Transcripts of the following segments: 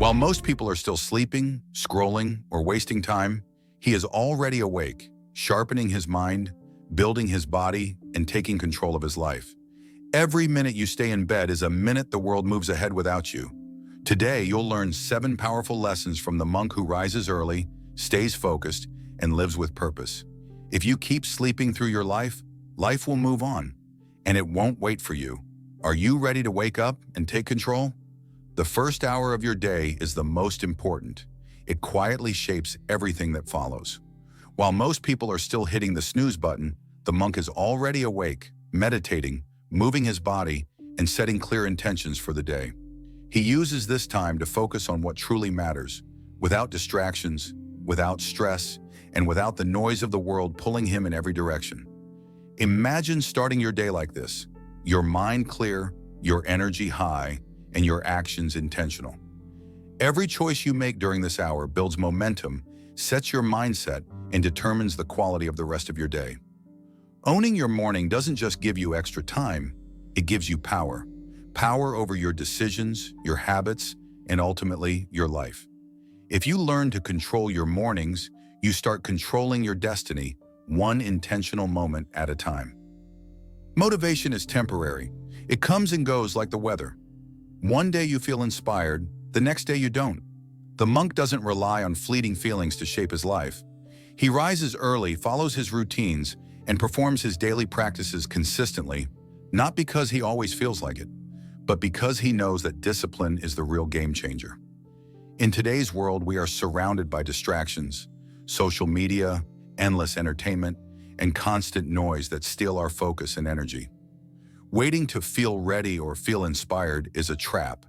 While most people are still sleeping, scrolling, or wasting time, he is already awake, sharpening his mind, building his body, and taking control of his life. Every minute you stay in bed is a minute the world moves ahead without you. Today, you'll learn 7 powerful lessons from the monk who rises early, stays focused, and lives with purpose. If you keep sleeping through your life, life will move on, and it won't wait for you. Are you ready to wake up and take control? The first hour of your day is the most important. It quietly shapes everything that follows. While most people are still hitting the snooze button, the monk is already awake, meditating, moving his body, and setting clear intentions for the day. He uses this time to focus on what truly matters, without distractions, without stress, and without the noise of the world pulling him in every direction. Imagine starting your day like this, your mind clear, your energy high, and your actions intentional. Every choice you make during this hour builds momentum, sets your mindset, and determines the quality of the rest of your day. Owning your morning doesn't just give you extra time, it gives you power. Power over your decisions, your habits, and ultimately, your life. If you learn to control your mornings, you start controlling your destiny, one intentional moment at a time. Motivation is temporary. It comes and goes like the weather. One day you feel inspired, the next day you don't. The monk doesn't rely on fleeting feelings to shape his life. He rises early, follows his routines, and performs his daily practices consistently, not because he always feels like it, but because he knows that discipline is the real game changer. In today's world, we are surrounded by distractions, social media, endless entertainment, and constant noise that steal our focus and energy. Waiting to feel ready or feel inspired is a trap,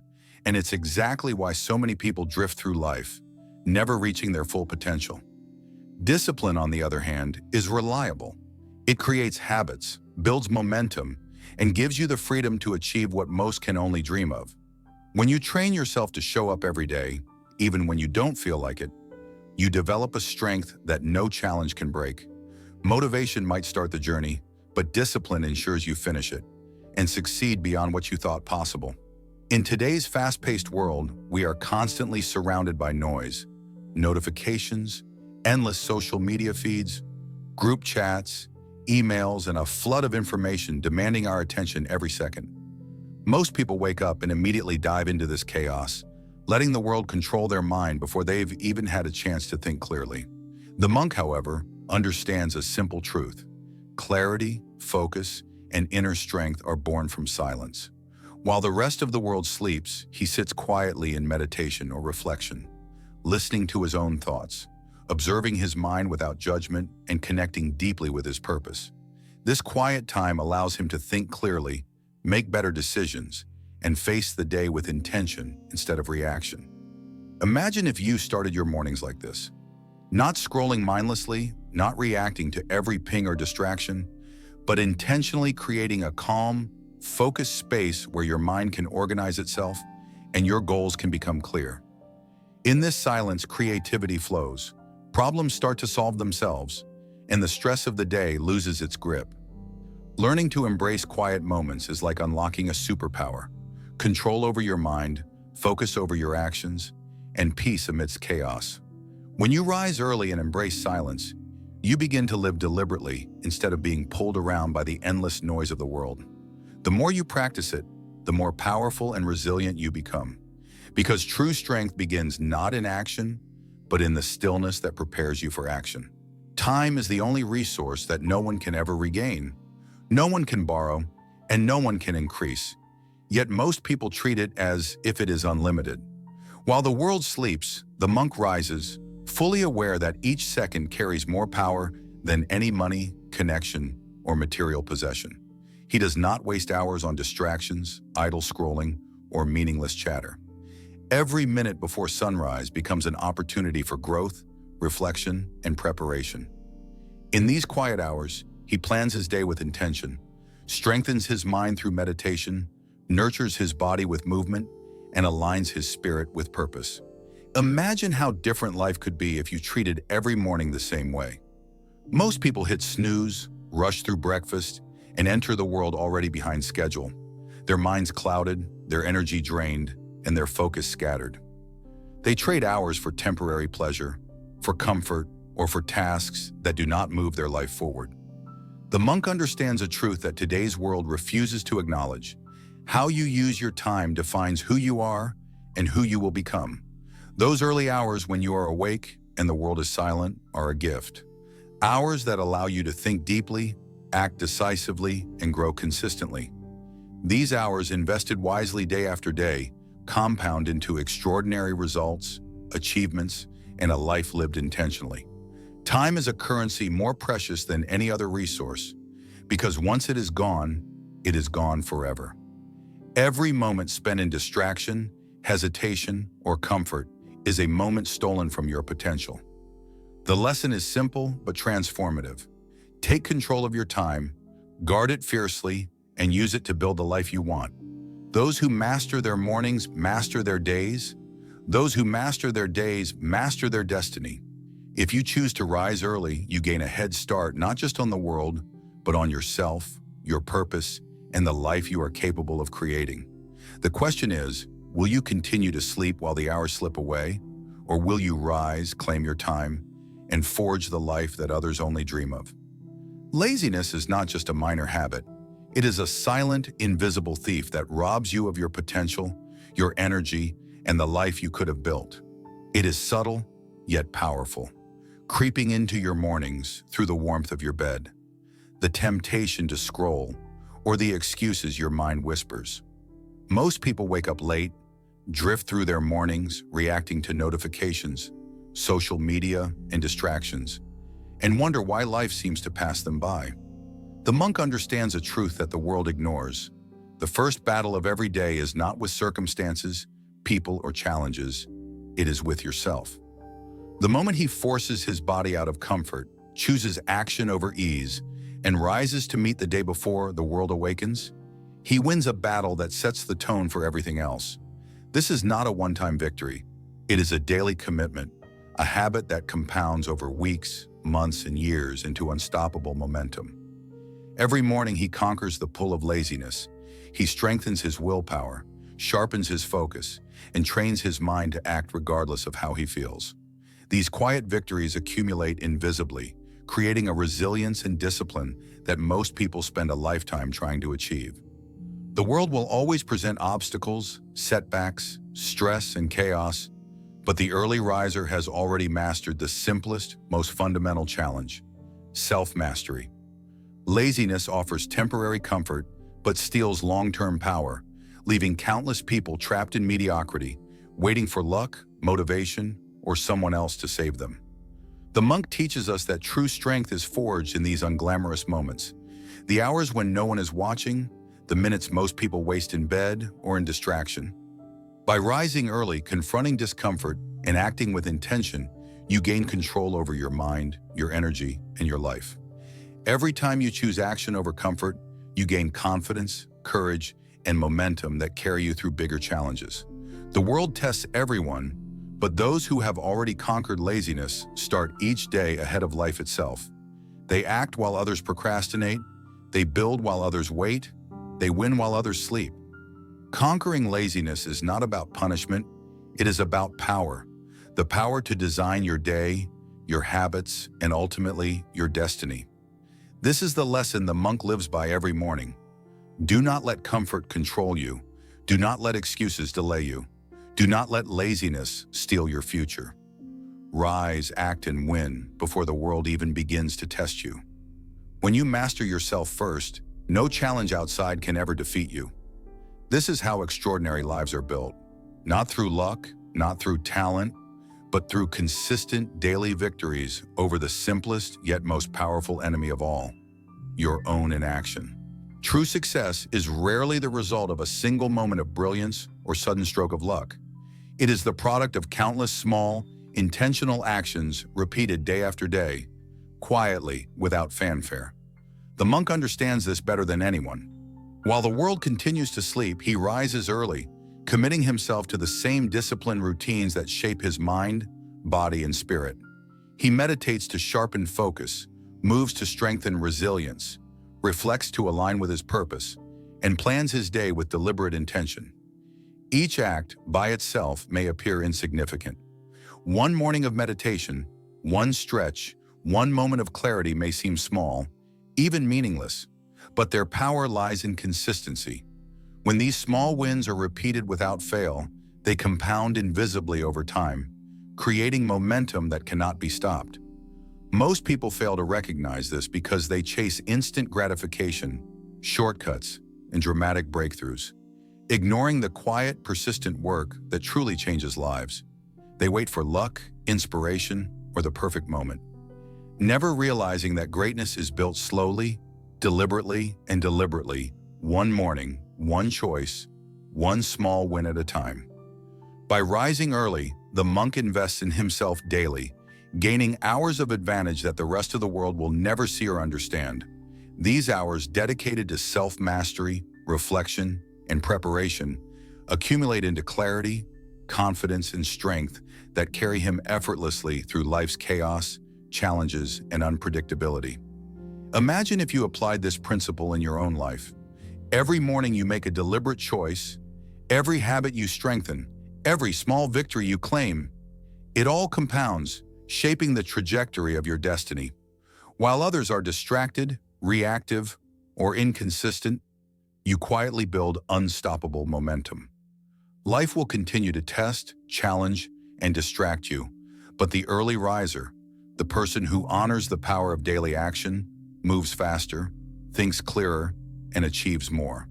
and it's exactly why so many people drift through life, never reaching their full potential. Discipline, on the other hand, is reliable. It creates habits, builds momentum, and gives you the freedom to achieve what most can only dream of. When you train yourself to show up every day, even when you don't feel like it, you develop a strength that no challenge can break. Motivation might start the journey, but discipline ensures you finish it and succeed beyond what you thought possible. In today's fast-paced world, we are constantly surrounded by noise, notifications, endless social media feeds, group chats, emails, and a flood of information demanding our attention every second. Most people wake up and immediately dive into this chaos, letting the world control their mind before they've even had a chance to think clearly. The monk, however, understands a simple truth. Clarity, focus, and inner strength are born from silence. While the rest of the world sleeps, he sits quietly in meditation or reflection, listening to his own thoughts, observing his mind without judgment, and connecting deeply with his purpose. This quiet time allows him to think clearly, make better decisions, and face the day with intention instead of reaction. Imagine if you started your mornings like this. Not scrolling mindlessly, not reacting to every ping or distraction, but intentionally creating a calm, focused space where your mind can organize itself and your goals can become clear. In this silence, creativity flows. Problems start to solve themselves, and the stress of the day loses its grip. Learning to embrace quiet moments is like unlocking a superpower. Control over your mind, focus over your actions, and peace amidst chaos. When you rise early and embrace silence, you begin to live deliberately instead of being pulled around by the endless noise of the world. The more you practice it, the more powerful and resilient you become. Because true strength begins not in action, but in the stillness that prepares you for action. Time is the only resource that no one can ever regain. No one can borrow, and no one can increase. Yet most people treat it as if it is unlimited. While the world sleeps, the monk rises, fully aware that each second carries more power than any money, connection, or material possession. He does not waste hours on distractions, idle scrolling, or meaningless chatter. Every minute before sunrise becomes an opportunity for growth, reflection, and preparation. In these quiet hours, he plans his day with intention, strengthens his mind through meditation, nurtures his body with movement, and aligns his spirit with purpose. Imagine how different life could be if you treated every morning the same way. Most people hit snooze, rush through breakfast, and enter the world already behind schedule, their minds clouded, their energy drained, and their focus scattered. They trade hours for temporary pleasure, for comfort, or for tasks that do not move their life forward. The monk understands a truth that today's world refuses to acknowledge. How you use your time defines who you are and who you will become. Those early hours when you are awake and the world is silent are a gift. Hours that allow you to think deeply, act decisively, and grow consistently. These hours, invested wisely day after day, compound into extraordinary results, achievements, and a life lived intentionally. Time is a currency more precious than any other resource, because once it is gone forever. Every moment spent in distraction, hesitation, or comfort is a moment stolen from your potential. The lesson is simple but transformative. Take control of your time, guard it fiercely, and use it to build the life you want. Those who master their mornings master their days. Those who master their days master their destiny. If you choose to rise early, you gain a head start not just on the world, but on yourself, your purpose, and the life you are capable of creating. The question is, will you continue to sleep while the hours slip away? Or will you rise, claim your time, and forge the life that others only dream of? Laziness is not just a minor habit. It is a silent, invisible thief that robs you of your potential, your energy, and the life you could have built. It is subtle, yet powerful, creeping into your mornings through the warmth of your bed, the temptation to scroll, or the excuses your mind whispers. Most people wake up late, drift through their mornings, reacting to notifications, social media, and distractions, and wonder why life seems to pass them by. The monk understands a truth that the world ignores. The first battle of every day is not with circumstances, people, or challenges. It is with yourself. The moment he forces his body out of comfort, chooses action over ease, and rises to meet the day before the world awakens, he wins a battle that sets the tone for everything else. This is not a one-time victory. It is a daily commitment, a habit that compounds over weeks, months, and years into unstoppable momentum. Every morning he conquers the pull of laziness. He strengthens his willpower, sharpens his focus, and trains his mind to act regardless of how he feels. These quiet victories accumulate invisibly, creating a resilience and discipline that most people spend a lifetime trying to achieve. The world will always present obstacles, setbacks, stress, and chaos, but the early riser has already mastered the simplest, most fundamental challenge: self-mastery. Laziness offers temporary comfort, but steals long-term power, leaving countless people trapped in mediocrity, waiting for luck, motivation, or someone else to save them. The monk teaches us that true strength is forged in these unglamorous moments, the hours when no one is watching, the minutes most people waste in bed or in distraction. By rising early, confronting discomfort, and acting with intention, you gain control over your mind, your energy, and your life. Every time you choose action over comfort, you gain confidence, courage, and momentum that carry you through bigger challenges. The world tests everyone, but those who have already conquered laziness start each day ahead of life itself. They act while others procrastinate, they build while others wait, they win while others sleep. Conquering laziness is not about punishment, it is about power. The power to design your day, your habits, and ultimately, your destiny. This is the lesson the monk lives by every morning. Do not let comfort control you. Do not let excuses delay you. Do not let laziness steal your future. Rise, act, and win before the world even begins to test you. When you master yourself first, no challenge outside can ever defeat you. This is how extraordinary lives are built. Not through luck, not through talent, but through consistent daily victories over the simplest yet most powerful enemy of all, your own inaction. True success is rarely the result of a single moment of brilliance or sudden stroke of luck. It is the product of countless small, intentional actions repeated day after day, quietly, without fanfare. The monk understands this better than anyone. While the world continues to sleep, he rises early, committing himself to the same disciplined routines that shape his mind, body, and spirit. He meditates to sharpen focus, moves to strengthen resilience, reflects to align with his purpose, and plans his day with deliberate intention. Each act, by itself, may appear insignificant. One morning of meditation, one stretch, one moment of clarity may seem small, even meaningless, but their power lies in consistency. When these small wins are repeated without fail, they compound invisibly over time, creating momentum that cannot be stopped. Most people fail to recognize this because they chase instant gratification, shortcuts, and dramatic breakthroughs, ignoring the quiet, persistent work that truly changes lives. They wait for luck, inspiration, or the perfect moment, never realizing that greatness is built slowly, deliberately, and deliberately, one morning, one choice, one small win at a time. By rising early, the monk invests in himself daily, gaining hours of advantage that the rest of the world will never see or understand. These hours dedicated to self-mastery, reflection, and preparation accumulate into clarity, confidence, and strength that carry him effortlessly through life's chaos, challenges, and unpredictability. Imagine if you applied this principle in your own life. Every morning you make a deliberate choice, every habit you strengthen, every small victory you claim. It all compounds, shaping the trajectory of your destiny. While others are distracted, reactive, or inconsistent, you quietly build unstoppable momentum. Life will continue to test, challenge, and distract you, but the early riser, the person who honors the power of daily action, moves faster, thinks clearer, and achieves more.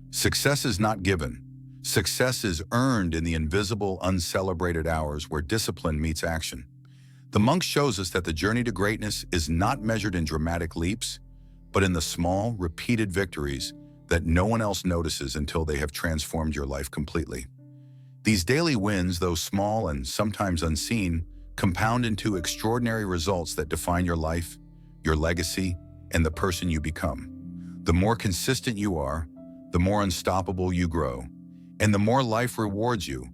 Success is not given. Success is earned in the invisible, uncelebrated hours where discipline meets action. The monk shows us that the journey to greatness is not measured in dramatic leaps, but in the small, repeated victories that no one else notices until they have transformed your life completely. These daily wins, though small and sometimes unseen, compound into extraordinary results that define your life, your legacy, and the person you become. The more consistent you are, the more unstoppable you grow, and the more life rewards you,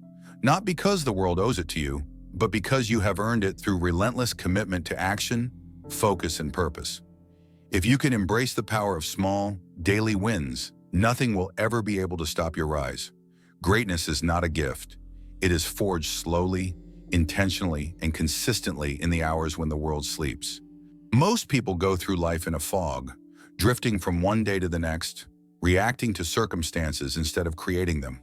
not because the world owes it to you, but because you have earned it through relentless commitment to action, focus, and purpose. If you can embrace the power of small, daily wins, nothing will ever be able to stop your rise. Greatness is not a gift. It is forged slowly, intentionally, and consistently in the hours when the world sleeps. Most people go through life in a fog, drifting from one day to the next, reacting to circumstances instead of creating them.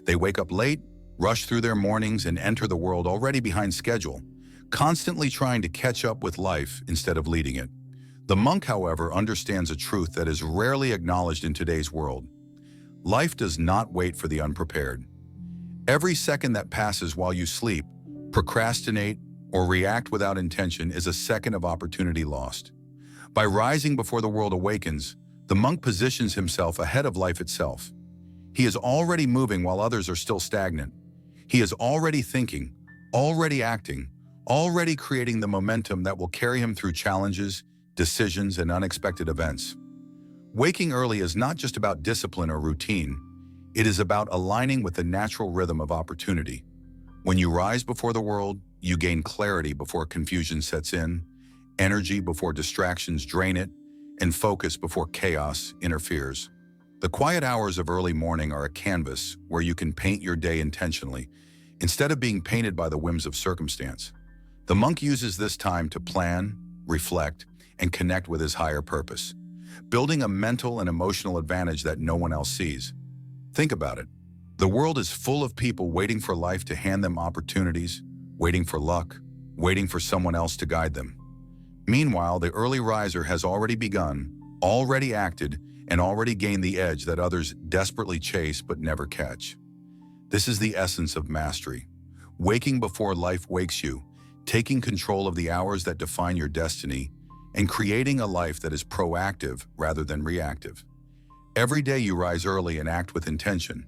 They wake up late, rush through their mornings, and enter the world already behind schedule, constantly trying to catch up with life instead of leading it. The monk, however, understands a truth that is rarely acknowledged in today's world. Life does not wait for the unprepared. Every second that passes while you sleep, procrastinate, or react without intention is a second of opportunity lost. By rising before the world awakens, the monk positions himself ahead of life itself. He is already moving while others are still stagnant. He is already thinking, already acting, already creating the momentum that will carry him through challenges, decisions, and unexpected events. Waking early is not just about discipline or routine. It is about aligning with the natural rhythm of opportunity. When you rise before the world, you gain clarity before confusion sets in, energy before distractions drain it, and focus before chaos interferes. The quiet hours of early morning are a canvas where you can paint your day intentionally, instead of being painted by the whims of circumstance. The monk uses this time to plan, reflect, and connect with his higher purpose, building a mental and emotional advantage that no one else sees. Think about it. The world is full of people waiting for life to hand them opportunities, waiting for luck, waiting for someone else to guide them. Meanwhile, the early riser has already begun, already acted, and already gained the edge that others desperately chase but never catch. This is the essence of mastery. Waking before life wakes you, taking control of the hours that define your destiny, and creating a life that is proactive rather than reactive. Every day you rise early and act with intention.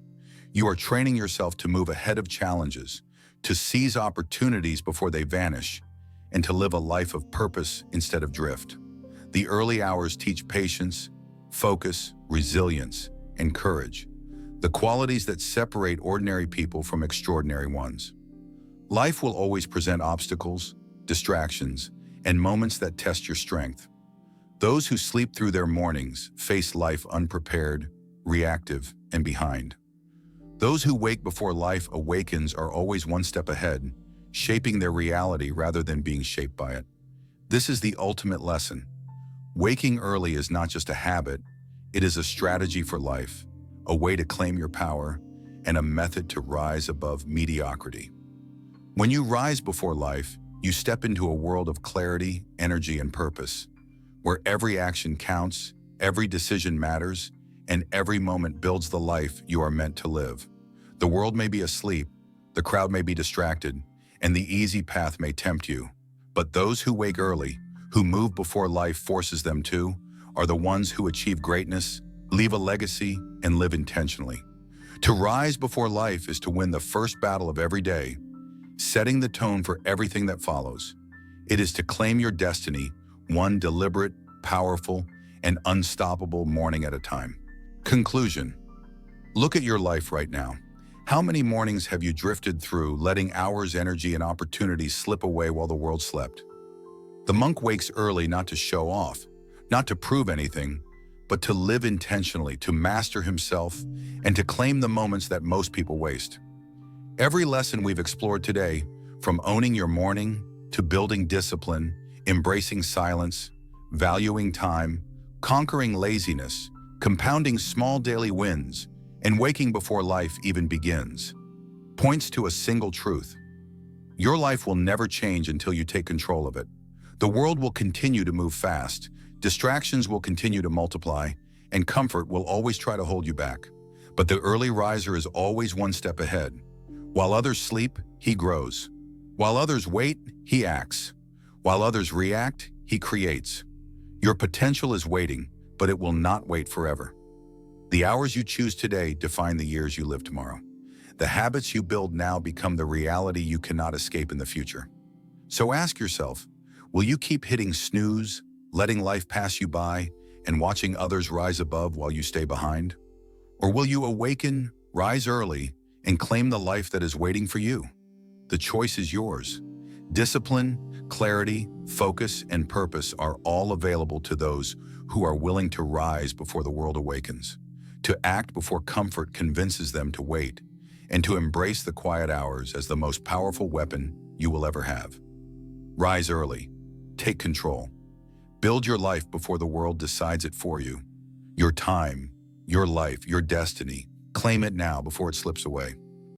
You are training yourself to move ahead of challenges, to seize opportunities before they vanish, and to live a life of purpose instead of drift. The early hours teach patience, focus, resilience, and courage, the qualities that separate ordinary people from extraordinary ones. Life will always present obstacles, distractions, and moments that test your strength. Those who sleep through their mornings face life unprepared, reactive, and behind. Those who wake before life awakens are always one step ahead, shaping their reality rather than being shaped by it. This is the ultimate lesson. Waking early is not just a habit, it is a strategy for life, a way to claim your power, and a method to rise above mediocrity. When you rise before life, you step into a world of clarity, energy, and purpose, where every action counts, every decision matters, and every moment builds the life you are meant to live. The world may be asleep, the crowd may be distracted, and the easy path may tempt you. But those who wake early, who move before life forces them to, are the ones who achieve greatness, leave a legacy, and live intentionally. To rise before life is to win the first battle of every day, setting the tone for everything that follows. It is to claim your destiny, one deliberate, powerful, and unstoppable morning at a time. Conclusion. Look at your life right now. How many mornings have you drifted through, letting hours, energy, and opportunities slip away while the world slept? The monk wakes early not to show off, not to prove anything, but to live intentionally, to master himself, and to claim the moments that most people waste. Every lesson we've explored today, from owning your morning to building discipline, embracing silence, valuing time, conquering laziness, compounding small daily wins, and waking before life even begins, points to a single truth. Your life will never change until you take control of it. The world will continue to move fast, distractions will continue to multiply, and comfort will always try to hold you back. But the early riser is always one step ahead. While others sleep, he grows. While others wait, he acts. While others react, he creates. Your potential is waiting, but it will not wait forever. The hours you choose today define the years you live tomorrow. The habits you build now become the reality you cannot escape in the future. So ask yourself, will you keep hitting snooze, letting life pass you by, and watching others rise above while you stay behind? Or will you awaken, rise early, and claim the life that is waiting for you? The choice is yours. Discipline, clarity, focus, and purpose are all available to those who are willing to rise before the world awakens, to act before comfort convinces them to wait, and to embrace the quiet hours as the most powerful weapon you will ever have. Rise early. Take control. Build your life before the world decides it for you. Your time, your life, your destiny. Claim it now before it slips away.